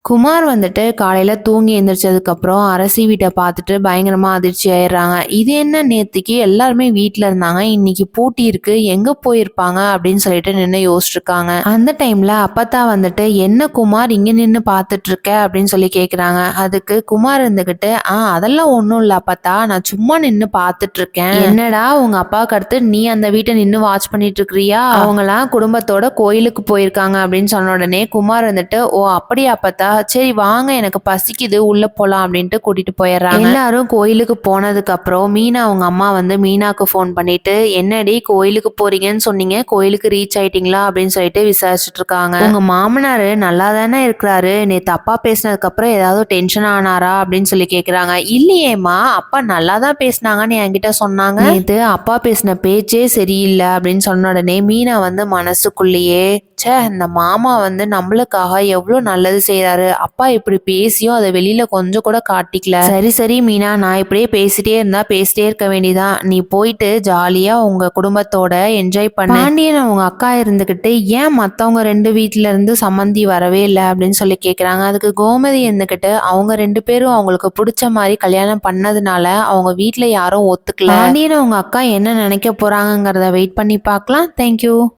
குமார் வந்துட்டு காலையில தூங்கி எந்திரிச்சதுக்கு அப்புறம் அரசி வீட்டை பார்த்துட்டு பயங்கரமா அதிர்ச்சி ஆயிடுறாங்க. இது என்ன நேத்திக்கு எல்லாருமே வீட்ல இருந்தாங்க, இன்னைக்கு பூட்டி இருக்கு, எங்க போயிருப்பாங்க அப்படின்னு சொல்லிட்டு நின்று யோசிச்சுட்டு இருக்காங்க. அந்த டைம்ல அப்பத்தா வந்துட்டு என்ன குமார் இங்க நின்று பார்த்துட்டு இருக்க அப்படின்னு சொல்லி கேக்குறாங்க. அதுக்கு குமார் இருந்துகிட்டு அதெல்லாம் ஒண்ணும் இல்ல அப்பத்தா, நான் சும்மா நின்று பார்த்துட்டு இருக்கேன். என்னடா உங்க அப்பாவுக்கு அடுத்து நீ அந்த வீட்டை நின்று வாட்ச் பண்ணிட்டு இருக்கிறியா? அவங்களாம் குடும்பத்தோட கோயிலுக்கு போயிருக்காங்க அப்படின்னு சொன்ன உடனே குமார் வந்துட்டு ஓ அப்படியா அப்பத்தா, சரி வாங்க எனக்கு பசிக்குது உள்ள போலாம் அப்படின்ட்டு கூட்டிட்டு போயிடுறாங்க. எல்லாரும் கோயிலுக்கு போனதுக்கு அப்புறம் மீனா அவங்க அம்மா வந்து மீனாக்கு ஃபோன் பண்ணிட்டு என்னடி கோயிலுக்கு போறீங்கன்னு சொன்னீங்க, கோயிலுக்கு ரீச் ஆயிட்டீங்களா அப்படின்னு சொல்லிட்டு விசாரிச்சுட்டு இருக்காங்க. உங்க மாமனாரு நல்லா தானே இருக்கிறாரு, நேத்து அப்பா பேசினதுக்கு அப்புறம் ஏதாவது டென்ஷன் ஆனாரா அப்படின்னு சொல்லி கேக்குறாங்க. இல்லையேம்மா, அப்பா நல்லா தான் பேசினாங்கன்னு என்கிட்ட சொன்னாங்க, நேத்து அப்பா பேசின பேச்சே சரியில்லை அப்படின்னு சொன்ன உடனே மீனா வந்து மனசுக்குள்ளேயே இந்த மாமா வந்து நம்மளுக்காக எவ்வளவு நல்லது செய்யறாரு, அப்பா இப்படி பேசியும் அதை வெளியில கொஞ்சம் கூட காட்டிக்கல. சரி சரி மீனா, நான் இப்படியே பேசிட்டே இருந்தா பேசிட்டே இருக்க வேண்டியதான், நீ போயிட்டு ஜாலியா உங்க குடும்பத்தோட என்ஜாய் பண்ணு. பாண்டியன் அவங்க அக்கா இருந்துகிட்டு ஏன் மத்தவங்க 2 வீட்டுல இருந்து சம்மந்தி வரவே இல்லை அப்படின்னு சொல்லி கேக்குறாங்க. அதுக்கு கோமதி இருந்துகிட்டு அவங்க 2 பேரும் அவங்களுக்கு பிடிச்ச மாதிரி கல்யாணம் பண்ணதுனால அவங்க வீட்டுல யாரும் ஒத்துக்கல. பாண்டியன் அவங்க அக்கா என்ன நினைக்க போறாங்கிறத வெயிட் பண்ணி பார்க்கலாம். தேங்க்யூ.